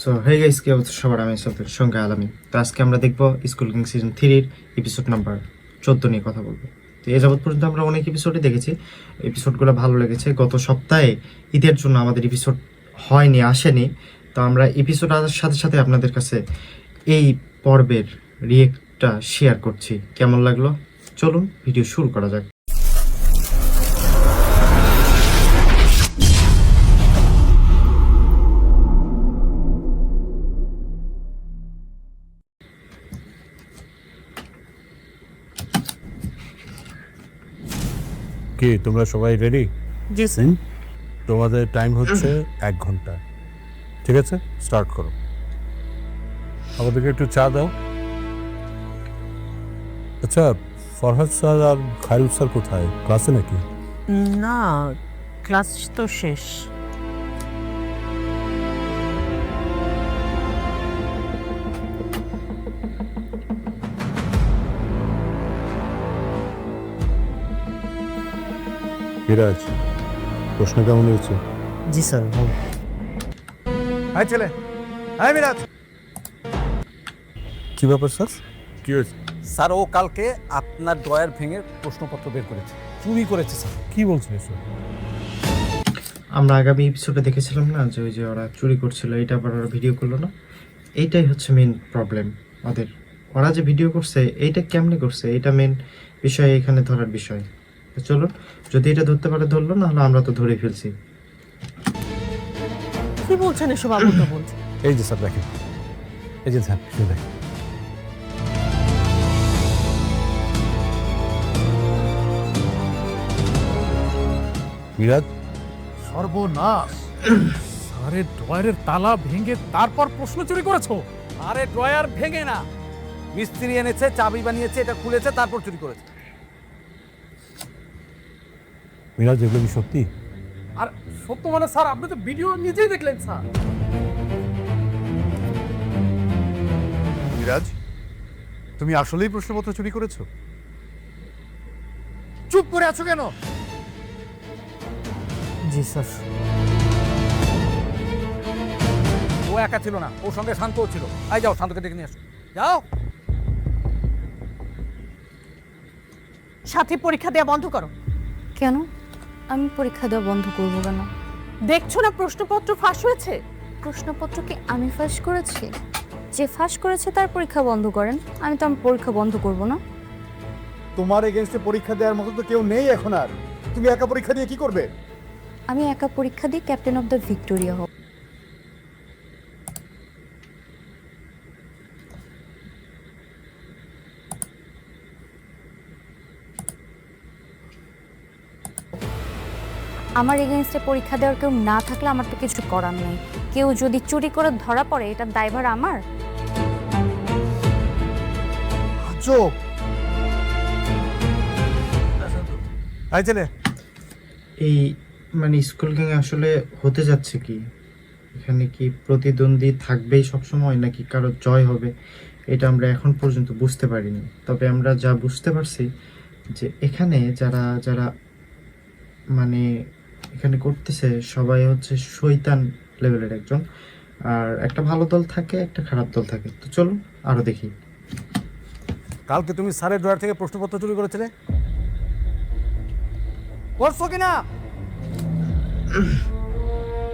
So hey guys, কি অবস্থা সবার? আমি আপনাদের সঙ্গে আলামি। তো আজকে আমরা দেখবো স্কুল কিং সিজন 3-র এপিসোড নাম্বার 14 নিয়ে কথা বলবো। তো এ যাবৎ পর্যন্ত আমরা অনেক এপিসোডই দেখেছি, এপিসোডগুলো ভালো লেগেছে। গত সপ্তাহে ঈদের জন্য আমাদের এপিসোড হয়নি, আসেনি। তো আমরা এপিসোড আসার সাথে সাথে আপনাদের কাছে এই পর্বের রিয়েক্টটা শেয়ার করছি। কেমন লাগলো? চলুন ভিডিও শুরু করা যাক। কি তোমরা সবাই রেডি? জি স্যার। তোমাদের টাইম হচ্ছে 1 ঘন্টা। ঠিক আছে, স্টার্ট করো। আমাদেরকে একটু চা দাও। আচ্ছা, ফরহাদ স্যার আর খায়রুল স্যার কোথায়? ক্লাসে নাকি? না, ক্লাস তো শেষ। বিরাজ, প্রশ্ন কেমন হয়েছে? জি স্যার। হাই ছেলে, হাই মিরাজ। কি ব্যাপার স্যার? কি হয়েছে? স্যার, ও কালকে আপনার ড্রয়ার ভেঙে প্রশ্নপত্র বের করেছে, চুরি করেছে স্যার। কি বলছেন স্যার? আমরা আগামী এপিসোডে দেখেছিলাম না যে ওই যে ওরা চুরি করছিল, এটা আবার ওরা ভিডিও করলো না। এইটাই হচ্ছে মেন প্রবলেম ওদের। ওরা যে ভিডিও করছে এইটা কেমনে করছে, এটা মেন বিষয়, এখানে ধরার বিষয়। তো চলো, যদি এটা ধরতে পারে ধরলো, না হলে আমরা তো ধরে ফেলছি। কি বলছেন এসব আবুটা বলছেন? এই যে স্যার দেখেন, এই যে স্যার দেখেন। বিরাজ, সর্বনাশ! আরে ড্রয়ারের তালা ভেঙে তারপর প্রশ্ন চুরি করেছো? আরে ড্রয়ার ভেঙে না, মিস্ত্রি এনেছে, চাবি বানিয়েছে, এটা খুলেছে, তারপর চুরি করেছে। বিরাজ, এগুলো কি সত্যি? আর সত্য মানে স্যার, আপনি তো ভিডিও নিজেই দেখলেন স্যার। মিরাজ, তুমি আসলেই প্রশ্নপত্র চুরি করেছো? চুপ করে আছো কেন? জি স্যার। ও একা ছিল না, ওর সঙ্গে শান্তও ছিল। আই যাও, শান্তকে ডেকে নিয়ে আসো, যাও। সাথে পরীক্ষা দেওয়া বন্ধ করো। কেন? আমি পরীক্ষা দেওয়া বন্ধ করব কেন? দেখছো না প্রশ্নপত্র ফাঁস হয়েছে? প্রশ্নপত্র কি আমি ফাঁস করেছি? যে ফাঁস করেছে তার পরীক্ষা বন্ধ করেন, আমি তো আমার পরীক্ষা বন্ধ করব না। তোমার এগেনস্টে পরীক্ষা দেওয়ার মতো তো কেউ নেই এখন আর। তুমি একা পরীক্ষা দিয়ে কি করবে? আমি একা পরীক্ষা দিয়ে ক্যাপ্টেন অফ দ্য ভিক্টোরিয়া হব। আমার এগেনস্টে পরীক্ষা দেওয়ার কেউ না থাকলে আমার তো কিছু করার নেই। কেউ যদি চুরি করে ধরা পড়ে, এটার দায়ভার আমার। চোখ। হাই ছেলে, এই মানে স্কুল কিং আসলে হতে যাচ্ছে কি? এখানে কি প্রতিদ্বন্দ্বী থাকবেই সবসময়, নাকি কারো জয় হবে? এটা আমরা এখন পর্যন্ত বুঝতে পারিনি। তবে আমরা যা বুঝতে পারছি যে এখানে যারা যারা মানে এখানে করতেছে সবাই হচ্ছে শয়তান লেভেলের একজন। আর একটা ভালো দল থাকে, একটা খারাপ দল থাকে। তো চলো আরো দেখি। কালকে তুমি স্যারের ড্রয়ার থেকে প্রশ্নপত্র চুরি করেছিলে, করছো কিনা?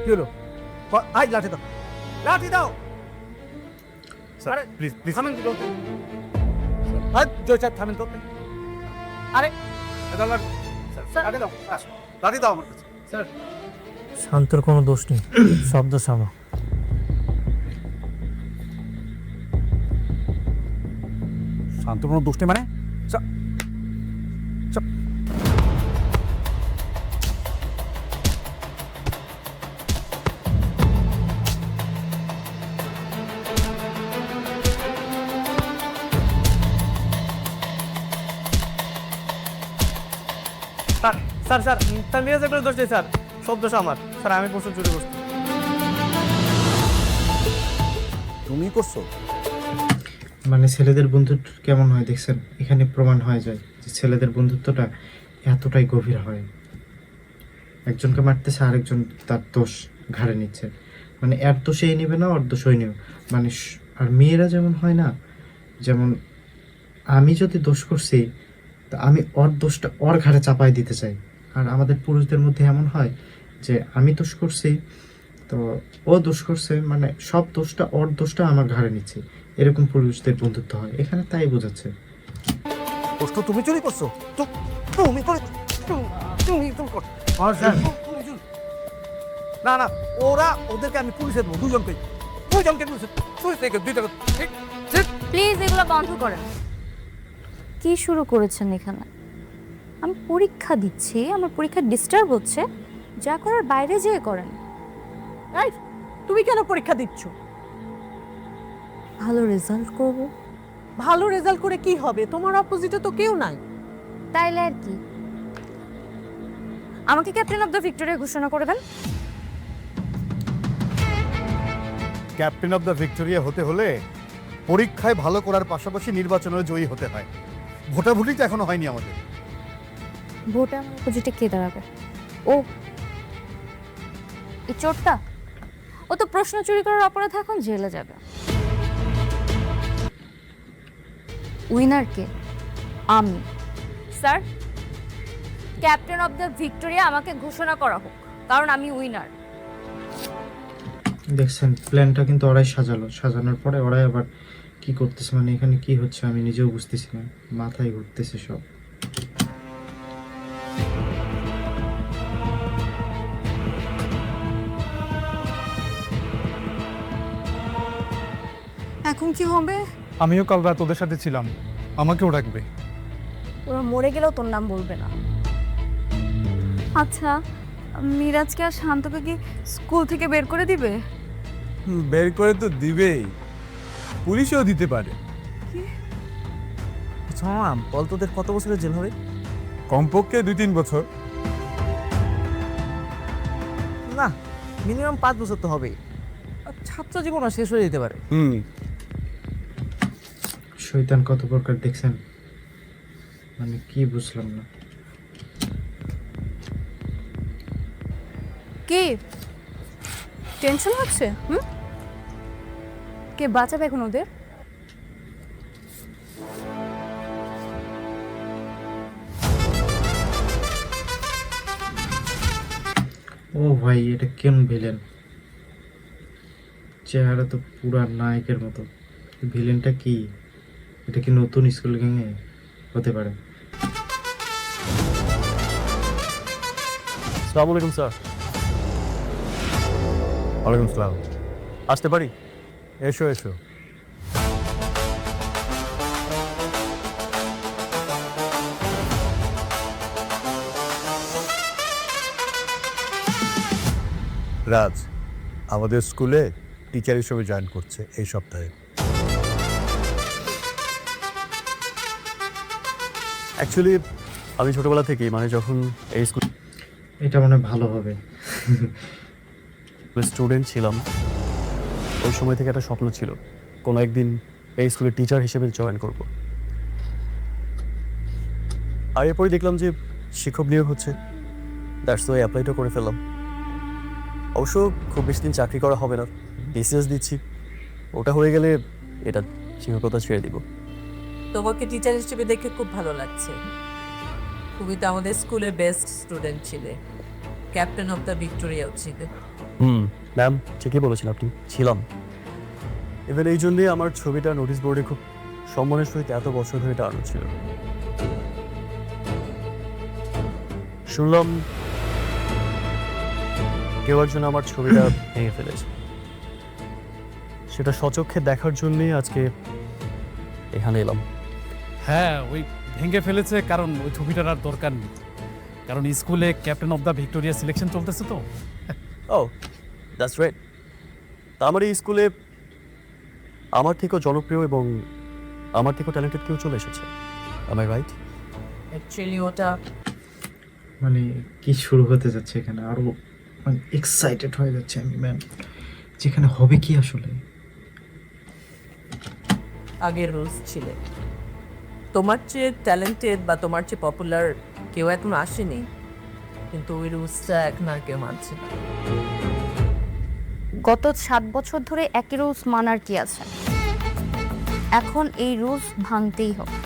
কি হলো? আই লাঠি দাও, লাঠি দাও। Sir please please. থামেন তো। আজ জয় স্যার থামেন তো। আরে দাও লাঠি। স্যার লাঠি দাও, আসো, লাঠি দাও আমার কাছে। স্যার, শান্তর কোনো দোষ নেই, সব দোষ আমার। শান্ত কোনো দোষ নেই মানে? স্যার স্যার স্যার মিরাজের কোনো দোষ নেই স্যার, সব দোষ আমার। স্যার আমি প্রশ্ন চুরি করছি। তুমি করছো? মানে ছেলেদের বন্ধুত্ব কেমন হয় দেখছেন? এখানে প্রমাণ হয়ে যায় যে ছেলেদের বন্ধুত্বটা এতটাই গভীর হয়। একজনকে মারতেছে, আরেকজন তার দোষ ঘাড়ে নিচ্ছে। মানে এর তো সেই নেবে না, ওর তো সই নেবে, মানে আর মেয়েরা যেমন হয় না, যেমন আমি যদি দোষ করছি তো আমি ওর দোষটা ওর ঘাড়ে চাপাই দিতে চাই। আর আমাদের পুরুষদের মধ্যে এমন হয় যে আমি দোষ করছি তো ও দোষ করছে, মানে সব দোষটা ওর দোষটা আমার ঘাড়ে নিচ্ছে, এরকম পুরুষদের বন্ধুত্ব হয় এখানে, তাই বোঝাচ্ছে। প্রশ্ন তুমি চুরি করছো? তুমি করছো। না না, ওদেরকে আমি পুলিশে দেবো, দুজনকে পুলিশ থেকে দুইটা। প্লিজ এগুলো বন্ধ করেন। কি শুরু করেছেন এখানে? আমি পরীক্ষা দিচ্ছি, আমার পরীক্ষা ডিস্টার্ব হচ্ছে, যা করার বাইরে যেয়ে করেন। এই, তুমি কেন পরীক্ষা দিচ্ছ? ভালো রেজাল্ট করব। ভালো রেজাল্ট করে কি হবে? তোমার অপোজিটে তো কেউ নাই। তাইলে আর কি, আমাকে ক্যাপ্টেন অফ দ্য ভিক্টোরিয়া ঘোষণা করে দেন। ক্যাপ্টেন অফ দ্য ভিক্টোরিয়া হতে হলে পরীক্ষায় ভালো করার পাশাপাশি নির্বাচনে জয়ী হতে হয়। ভোটাভুটি তো এখনো হয়নি আমাদের। ভোটে আমার অপোজিটে কে দাঁড়াবে? ও, এই চোরটা, ও তো প্রশ্ন চুরি করার অপরাধে এখন জেলে যাবে। উইনার কে? আমি। Sir, captain of the Victoria আমাকে ঘোষণা করা হোক, কারণ আমি উইনার। দেখছেন প্ল্যানটা কিন্তু ওরাই সাজালো, সাজানোর পরে ওরাই আবার কি করতেছে, মানে এখানে কি হচ্ছে আমি নিজেও বুঝতেছি না, মাথায় ঘুরতেছে সব। এখন কি হবে? আমিও কাল রাত ওদের সাথে ছিলাম, আমাকেও ডাকবে। ওরা মরে গেলেও তোর নাম বলবে না। আচ্ছা, মিরাজকে আর শান্তকে কি স্কুল থেকে বের করে দিবে? বের করে তো দিবেই, পুলিশও দিতে পারে। বল, তোদের কত বছরের জেল হবে? কমপক্ষে 2-3 বছর। না, মিনিমাম 5 বছর তো হবেই। ছাত্র জীবনও শেষ হয়ে যেতে পারে। শয়তান কত প্রকার দেখছেন, মানে কি বুঝলাম না। কি টেনশন হচ্ছে? কে বাঁচাবে এখন ওদের? ও ভাই, এটা কেন ভিলেন? চেহারা তো পুরা নায়কের মতো। ভিলেনটা কি? এটা কি নতুন স্কুল গ্যাংয়ে হতে পারে? আসসালামু আলাইকুম স্যার। ওয়ালাইকুম সালাম। আসতে পারি? এসো এসো। রাজ আমাদের স্কুলে টিচার হিসেবে জয়েন করছে এই সপ্তাহে। অ্যাকচুয়ালি আমি ছোটবেলা থেকেই, মানে যখন এই স্কুলে এটা মনে হয় ভালো হবে। স্টুডেন্ট ছিলাম, ওই সময় থেকে একটা স্বপ্ন ছিল কোনো একদিন এই স্কুলের টিচার হিসেবে জয়েন করব। আর এরপরে দেখলাম যে শিক্ষক নিয়োগ হচ্ছে, দ্যাটস ওয়াই অ্যাপ্লাইটা করে ফেললাম। অবশ্য খুব বেশি দিন চাকরি করা হবে না, বিসিএস দিচ্ছি, ওটা হয়ে গেলে এটা শিক্ষকতা ছেড়ে দিব। তোমাকে টিচার হিসেবে দেখে খুব ভালো লাগছে। তুমি তো আমাদের স্কুলের বেস্ট স্টুডেন্ট ছিলে, ক্যাপ্টেন অফ দ্য ভিক্টোরিয়াও ছিলে। ম্যাম, ঠিকই বলেছেন আপনি, ছিলাম। ইভেন এই জন্যই আমার ছবিটা নোটিশ বোর্ডে খুব সম্মানের সহিত এত বছর ধরে টানানো ছিল। শুনলাম কেউ একজন আমার ছবিটা ভেঙে ফেলেছে, সেটা সচক্ষে দেখার জন্যই আজকে এখানে এলাম। হ্যাঁ, ওই ভেঙে ফেলেছে কারণ ওই ছবিটার আর দরকার নেই, কারণ স্কুলে captain of the Victoria selection চলতেছে তো। ও, দ্যাটস রাইট। তা আমার এই স্কুলে আমার থেকেও জনপ্রিয় এবং আমার থেকেও ট্যালেন্টেড কেউ চলে এসেছে, am I right? অ্যাকচুয়ালি ওটা মানে কি শুরু হতে যাচ্ছে এখানে, আরো মানে এক্সাইটেড হয়ে যাচ্ছে আমি ম্যাম, যেখানে হবে কি আসলে। আগের রুলস ছিলে। তোমার চেয়ে ট্যালেন্টেড বা তোমার চেয়ে পপুলার কেউ এখন আসেনি, কিন্তু ওই রুলসটা এখন আর কেউ মানছে না। গত 7 বছর ধরে একই রুলস মানার কি আছে? এখন এই রুলস ভাঙতেই হবে।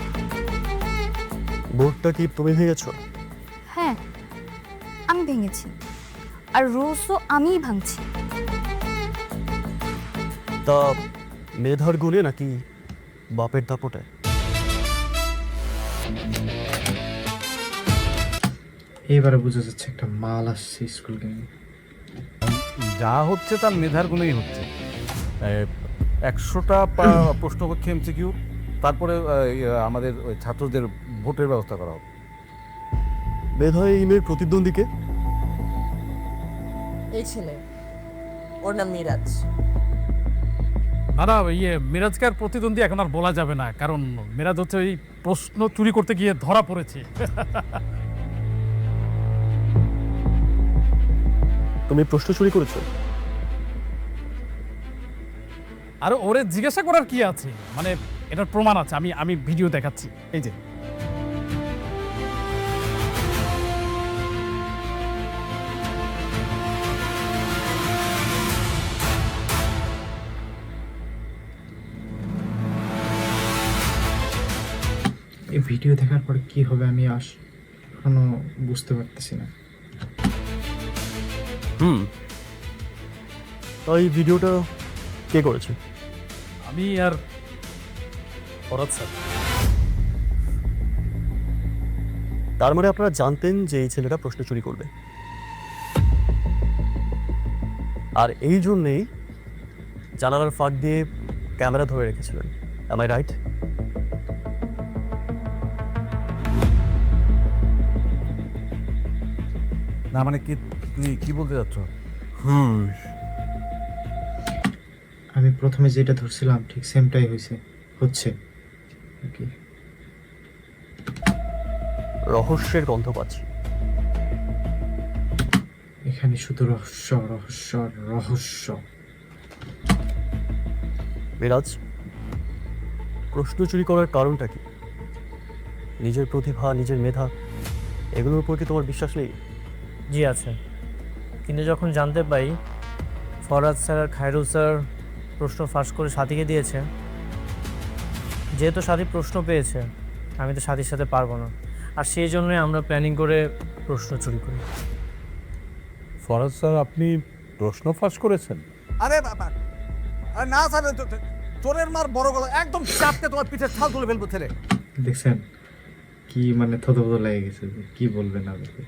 বোর্ডটা কি তুমি ভেঙেছো? হ্যাঁ, আমি ভেঙেছি, আর রুলসও আমিই ভাঙছি। তা মেধার গুণে নাকি বাপের দাপটে? এবারে বোঝা যাচ্ছে একটা মাল আসছে স্কুল গ্যাংয়ে। যা হচ্ছে তার মেধার গুণেই হচ্ছে। 100টা প্রশ্নপত্র এমসিকিউ, তারপরে আমাদের ওই ছাত্রদের ভোটের ব্যবস্থা করা হবে। মেধা এই মেয়ের প্রতিদ্বন্দ্বীকে? এই ছেলে, ওর নাম মিরাজ। না না, মিরাজকে আর প্রতিদ্বন্দ্বী এখন আর বলা যাবে না, কারণ মিরাজ হচ্ছে ওই প্রশ্ন চুরি করতে গিয়ে ধরা পড়েছে। তুমি প্রশ্ন চুরি করেছো? আর ওরে জিজ্ঞাসা করার কি আছে, মানে এটার প্রমাণ আছে, আমি ভিডিও দেখাচ্ছি, এই যে। এই ভিডিও দেখার পর কি হবে আমি এখনো বুঝতে পারতেছি না। তো এই ভিডিওটা কে করেছে? আমি আর ফরাদ স্যার। তার মানে আপনারা জানতেন যে এই ছেলেটা প্রশ্ন চুরি করবে, আর এই জন্যেই জানালার ফাঁক দিয়ে ক্যামেরা ধরে রেখেছিলেন। Am I right? না মানে কি, তুমি কি বলতে চাচ্ছ? আমি প্রথমে যেটা ধরছিলাম ঠিক সেমটাই হচ্ছে আর কি। রহস্যের গন্ধ পাচ্ছি। এখানে শুধু রহস্য রহস্য রহস্য। মিরাজ, প্রশ্ন চুরি করার কারণটা কি? নিজের প্রতিভা, নিজের মেধা, এগুলোর উপর কি তোমার বিশ্বাস নেই? জি আছে, কিন্তু যখন জানতে পাই ফরাদ স্যার আর খায়রুল স্যার প্রশ্ন ফাঁস করে সাথীকে দিয়েছে, যেহেতু সাথী প্রশ্ন পেয়েছে, আমি তো সাথীর সাথে পারবো না, আর সেই জন্যই আমরা প্ল্যানিং করে প্রশ্ন চুরি করি। ফরাজ স্যার, আপনি প্রশ্ন ফাঁস করেছেন? আরে বাবা, আরে না স্যার, চোরের মার বড় গলা, একদম চাপতে তোমার পিঠের ছাল তুলে ফেলবো ছেলে। দেখছেন কি মানে থতথত লেগে গেছে, কি বলবেন আপনি?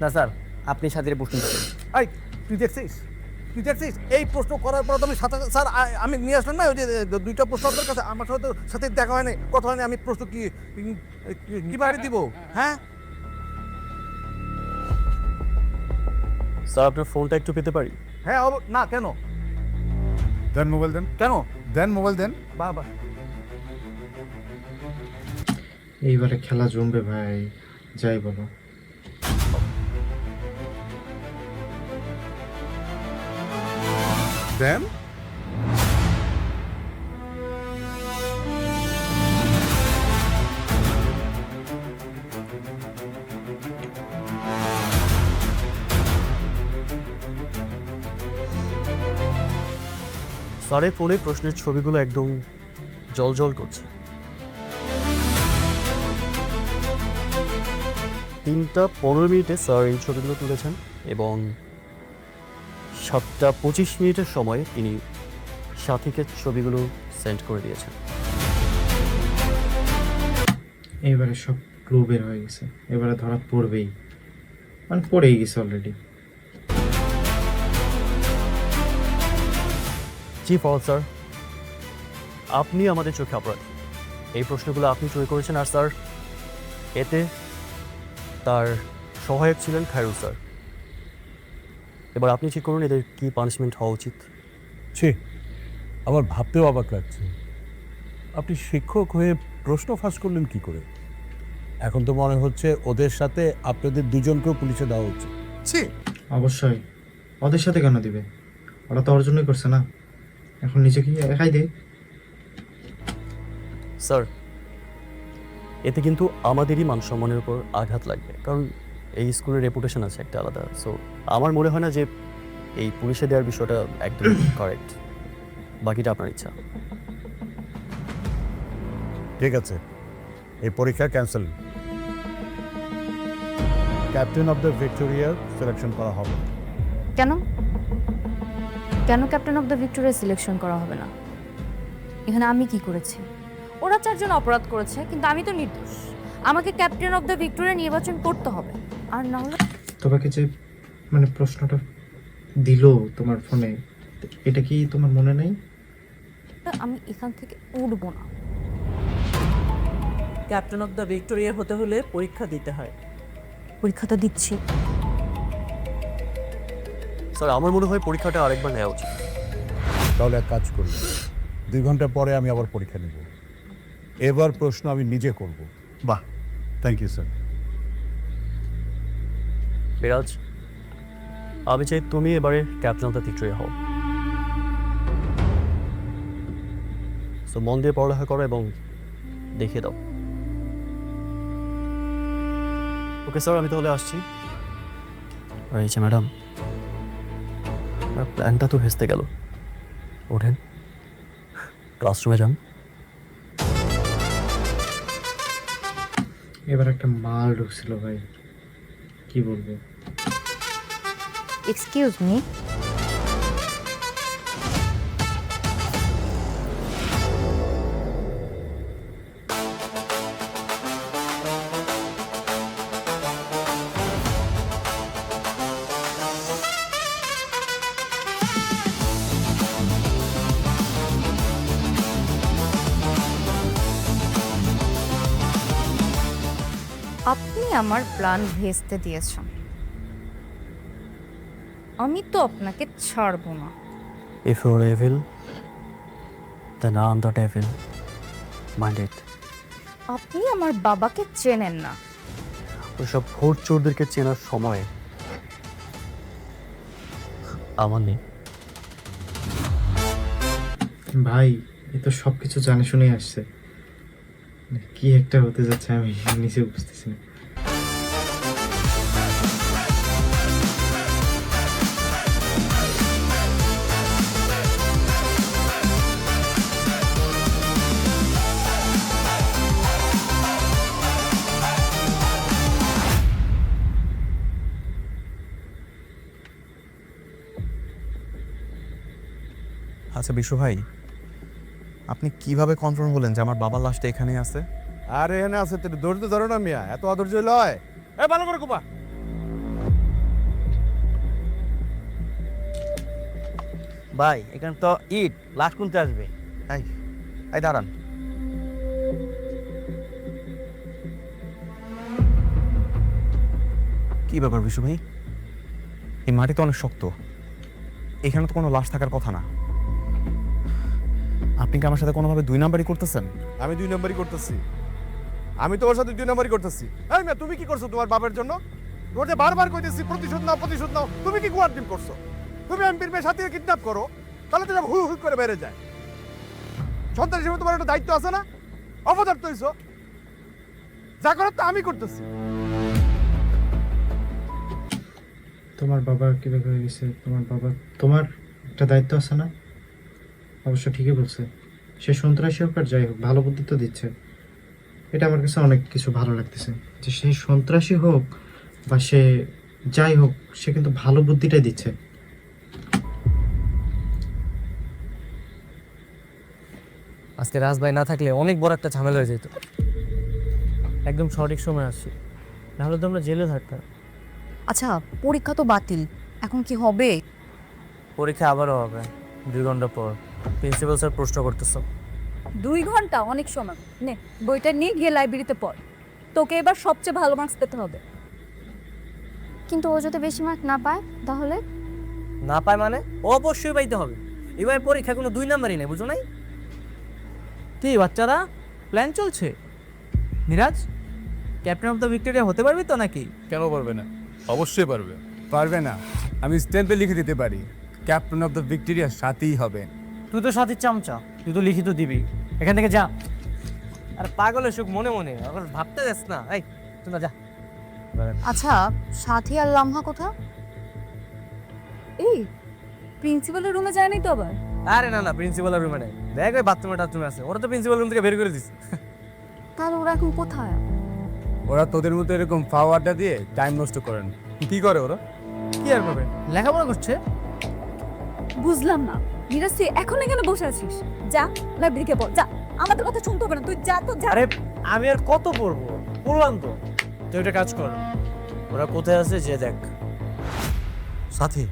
না স্যার, আপনি সাথীর প্রশ্ন করেন। এই তুই দেখছিস, এই প্রশ্ন করার পর তো আমি সাথে স্যার আমি নিয়ে আসলাম না ওই যে 2টা প্রশ্ন আপনার কাছে, আমার সাথে সাথে দেখা হয়নি, কথা হয়নি, আমি প্রশ্ন কি বাইরে দিব? হ্যাঁ স্যার, আপনার ফোনটা একটু পেতে পারি? হ্যাঁ না কেন দেন মোবাইল দেন, কেন দেন মোবাইল দেন। বাবা এইবারে খেলা জমবে ভাই, যাই বলো। দেন। স্যারের ফোনে প্রশ্নের ছবিগুলো একদম জল করছে। 3:15 স্যার এই ছবিগুলো তুলেছেন এবং 7:25 সময় তিনি সাথীকে ছবিগুলো সেন্ড করে দিয়েছেন। এইবারে সব ক্লু বের হয়ে গেছে, এবারে ধরা পড়বেই, মানে পড়েই গেছে অলরেডি। জি ফরাদ স্যার, আপনি আমাদের চোখে অপরাধী। এই প্রশ্নগুলো আপনি চুরি করেছেন, আর স্যার এতে তার সহায়ক ছিলেন খায়রুল স্যার। এবার আপনি ঠিক করুন এদের কি পানিশমেন্ট হওয়া উচিত। ছি, আমার ভাবতেও অবাক লাগছে। আপনি শিক্ষক হয়ে প্রশ্ন ফাঁস করলেন কি করে? এখন তো মনে হচ্ছে ওদের সাথে আপনাদের দুজনকেও পুলিশে দেওয়া উচিত। ছি, অবশ্যই, ওদের সাথে কেন দিবে? ওরা তো ওর জন্যই করছে না, এখন নিজেকে একাই দেয়। স্যার, এতে কিন্তু আমাদেরই মান সম্মানের উপর আঘাত লাগবে, কারণ এই স্কুলের রেপুটেশন আছে একটা আলাদা। সো আমার মনে হয় না যে এই পুলিশে দেওয়ার বিষয়টা একদম কারেক্ট, বাকিটা আপনার ইচ্ছা। ঠিক আছে, এই পরীক্ষা cancel. Captain of the Victoria selection করা হবে। কেন কেন captain of the Victoria selection করা হবে না? এখানে আমি কি করেছি? ওরা 4 জন অপরাধ করেছে, কিন্তু আমি তো নির্দোষ। আমাকে ক্যাপ্টেন অফ দ্য ভিক্টোরিয়া নির্বাচন করতে হবে, আর না হলে তোমাকে যে মানে প্রশ্নটা দিল তোমার ফোনে, এটা কি তোমার মনে নেই? আমি এখান থেকে উঠবো না। ক্যাপ্টেন অফ দ্য ভিক্টোরিয়া হতে হলে পরীক্ষা দিতে হয়। পরীক্ষাটা দিচ্ছি। স্যার আমার মনে হয় পরীক্ষাটা আরেকবার নেওয়া উচিত। তাহলে এক কাজ করব, 2 ঘন্টা পরে আমি আবার পরীক্ষা নেব। এবার প্রশ্ন আমি নিজে করব। বাহ, থ্যাংক ইউ স্যার। বিরাজ, আমি চাই তুমি এবারে ক্যাপ্টেন অফ দ্য ভিক্টোরিয়া হও। সো মন দিয়ে পড়ালেখা করো এবং দেখিয়ে দাও। ওকে স্যার, আমি তাহলে আসছি। আর এই যে ম্যাডাম, প্ল্যানটা তো ভেস্তে গেল। ওঠেন, ক্লাসরুমে যান। এবার একটা মাল ঢুকছিল ভাই, কি বলবো। এক্সকিউজ মি, আপনি আমার প্ল্যান ভেস্তে দিয়েছেন, আমি তো আপনাকে ছাড়বো না। If you're evil, then I'm the devil. Mind it. আপনি আমার বাবাকে চেনেন না। ওইসব ভোট চোরদেরকে চেনার সময় আমার নেই। ভাই এ তো সবকিছু জানে শুনে আসছে, মানে কি একটা হতে যাচ্ছে আমি নিজে বুঝতেছি না। আচ্ছা বিশু ভাই, আপনি কিভাবে কনফার্ম হলেন যে আমার বাবার লাশটা এখানেই আছে? আরে এনে আছে, তুই ধৈর্য ধরো না মিয়া, এত অধৈর্য লয়। এ ভালো করে কুপা। ভাই এখানে তো ইট লাশ কোনতে আসবে? এই এই দাঁড়ান, কি ব্যাপার বিশু ভাই? এই মাটি তো অনেক শক্ত, এখানে তো কোনো লাশ থাকার কথা না। আপনি কি আমার সাথে কোনোভাবে 2 নাম্বারই করতেছেন? আমি 2 নাম্বারই করতেছি, আমি তোমার সাথে 2 নাম্বারই করতেছি। এই মিয়া, তুমি কি করছো তোমার বাবার জন্য? তোমার যে বারবার কইতেছি প্রতিশোধ নাও প্রতিশোধ নাও, তুমি কি কোয়ার্ডিন করছো? তুমি এমপির মেয়ে সাথে কিডন্যাপ করো, তাহলে তো সব হু হু করে বেড়ে যায়। সন্তান হিসেবে তোমার একটা দায়িত্ব আছে না? অপদার্থ হইছো, যা করার তো আমি করতেছি। তোমার বাবা কিভাবে হয়ে গেছে? তোমার বাবা, তোমার একটা দায়িত্ব আছে না? অবশ্য ঠিকই বলছে, সে সন্ত্রাসী হোক আর যাই হোক, ভালো বুদ্ধি তো দিচ্ছে। এটা আমার কাছে অনেক কিছু ভালো লাগতেছে, যে সে সন্ত্রাসী হোক বা সে যাই হোক, সে কিন্তু ভালো বুদ্ধিটাই দিচ্ছে। আজকে রাজ ভাই না থাকলে অনেক বড় একটা ঝামেলা হয়ে যেত। একদম সঠিক সময় আসছি, নাহলে তো আমরা জেলে থাকতাম। আচ্ছা, পরীক্ষা তো বাতিল, এখন কি হবে? পরীক্ষা আবারও হবে 2 ঘন্টা পর। প্রিন্সিপাল স্যার প্রশ্ন করতেছে। 2 ঘন্টা অনেক সময়। নে বইটা নিয়ে গিয়ে লাইব্রেরিতে পড়, তোকে এবার সবচেয়ে ভালো মার্কস পেতে হবে। কিন্তু ও যদি বেশি মার্ক না পায় তাহলে? না পায় মানে অবশ্যই পাইতে হবে। এবার পরীক্ষা কোনো 2 নাম্বারই নেই, বুঝো নাই? কি বাচ্চারা, প্ল্যান চলছে? Miraj, captain of the Victoria হতে পারবি তো নাকি? কেন পারবে না? অবশ্যই পারবে। পারবে না? আমি স্ট্যাম্পে লিখে দিতে পারি, ক্যাপ্টেন অফ দ্য ভিক্টোরিয়ার সাথেই হবে। তুই তো সাথীর চামচা, তুই তো লিখিত দিবি। এখান থেকে যা। আর পাগলের সুখ মনে মনে, আবার ভাবতে যাস না। এই তুই না যা। আচ্ছা, সাথী আর লামহা কোথা? এই প্রিন্সিপালের রুমে যায়নি তো আবার? আরে না না, প্রিন্সিপালের রুমে নেই, দেখ ওই বাথরুমে টাথরুমে আছে, ওরা তো প্রিন্সিপাল রুম থেকে বের করে দিচ্ছে। তাহলে ওরা এখন কোথায়? ওরা তোদের মতো এরকম ফাও আড্ডা দিয়ে টাইম নষ্ট করেন। কি করে ওরা? কি আর করবে, লেখাপড়া করছে। বুঝলাম না মিরাজ, তুই এখন এখানে বসে আছিস? যা লাইব্রেরিতে পড়, যা, আমাদের কথা শুনতে হবে না, তুই যা তো যা। আরে আমি আর কত পড়বো, বললাম তো। তুই একটা কাজ কর, ওরা কোথায় আছে যে দেখ। সাথী,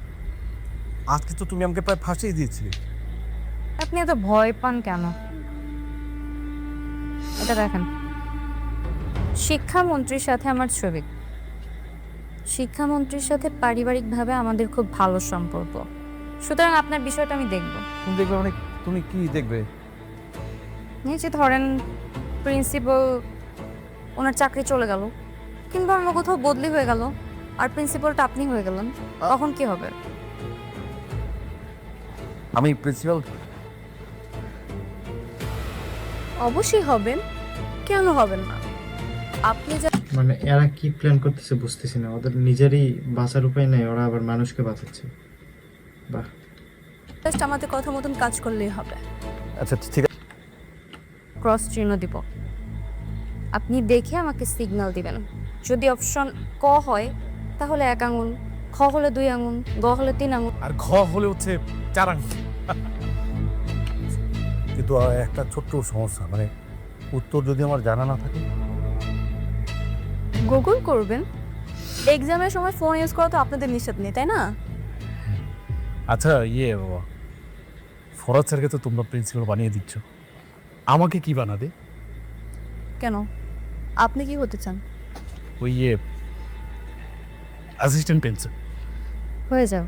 আজকে তো তুমি আমাকে প্রায় ফাঁসিয়ে দিয়েছিলে। আপনি এত ভয় পান কেন? এটা দেখেন, শিক্ষামন্ত্রীর সাথে আমার ছবি। শিক্ষামন্ত্রীর সাথে পারিবারিকভাবে আমাদের খুব ভালো সম্পর্ক, সুতরাং আপনার বিষয়টা আমি দেখব। তুমি দেখবে মানে তুমি কি দেখবে? নিচে ধরেন প্রিন্সিপাল, ওনার চাকরি চলে গেল, কিংবা অন্য কোথাও বদলি হয়ে গেল, আর প্রিন্সিপালটা আপনি হয়ে গেলেন, তখন কি হবে? আমি প্রিন্সিপাল? অবশ্যই হবেন, কেন হবেন না? আপনি যা মানে এরা কি প্ল্যান করতেছে বুঝতেছি না, ওদের নিজেরই বাঁচার উপায় নেই, ওরা আবার মানুষকে বাঁচাচ্ছে। বাহ, জাস্ট আমাদের কথা মতন কাজ করলেই হবে। আচ্ছা ঠিক আছে। ক্রস চিহ্ন দিব, আপনি দেখে আমাকে সিগন্যাল দিবেন। যদি অপশন ক হয় তাহলে 1 আঙুল, খ হলে 2 আঙুল, গ হলে 3 আঙুল। আর ঘ হলে হচ্ছে 4 আঙ্গুল। কিন্তু একটা ছোট্ট সমস্যা, মানে উত্তর যদি আমার জানা না থাকে। গুগল করবেন। এক্সামের সময় ফোন ইউজ করা তো আপনাদের নিষেধ নেই, তাই না? আচ্ছা বাবা, ফরাজ স্যারকে তো তোমরা প্রিন্সিপাল বানিয়ে দিচ্ছ, আমাকে কি বানাবে? কেন, আপনি কি হতে চান? ওই অ্যাসিস্ট্যান্ট প্রিন্সিপাল। হয়ে যাও,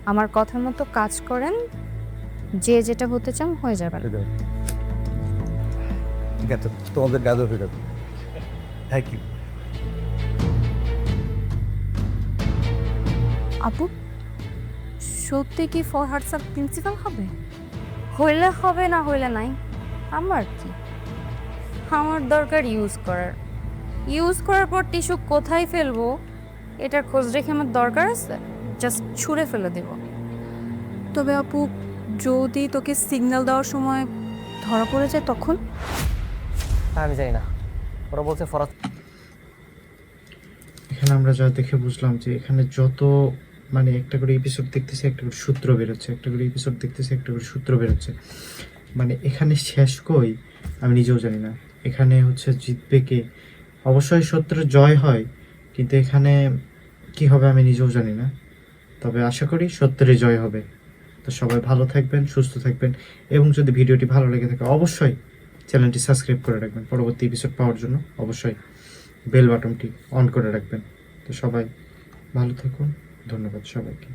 আমার কথার মতো কাজ করেন, যে যেটা হতে চান হয়ে যাবেন। ঠিক আছে, তোমাদের গাজর হয়ে যাবে। Thank you. আপু, সত্যি কি ফরহাদ স্যার প্রিন্সিপাল হবে? হইলে হবে, না হইলে নাই, আমার কি? আমার দরকার ইউজ করার পর টিস্যু কোথায় ফেলবো এটার খোঁজ রেখে আমার দরকার আছে, জাস্ট ছুঁড়ে ফেলে দেব। তবে আপু, যদি তোকে সিগন্যাল দেওয়ার সময় ধরা পড়ে যায় তখন? আমি জানি না, ওরা বলছে ফরাজ। এখানে আমরা যা দেখে বুঝলাম যে এখানে যত মানে একটা করে এপিসোড দেখতেছে একটা করে সূত্র বেরোচ্ছে, একটা করে এপিসোড দেখতেছে একটা করে সূত্র বেরোচ্ছে। মানে এখানে শেষ কই আমি নিজেও জানি না, এখানে হচ্ছে জিতবে কে। অবশ্যই সত্যের জয় হয়, কিন্তু এখানে কি হবে আমি নিজেও জানি না, তবে আশা করি সত্যেরই জয় হবে। তো সবাই ভালো থাকবেন, সুস্থ থাকবেন, এবং যদি ভিডিওটি ভালো লেগে থাকে অবশ্যই চ্যানেলটি সাবস্ক্রাইব করে রাখবেন, পরবর্তী এপিসোড পাওয়ার জন্য অবশ্যই বেল বাটনটি অন করে রাখবেন। তো সবাই ভালো থাকুন, ধন্যবাদ সবাইকে।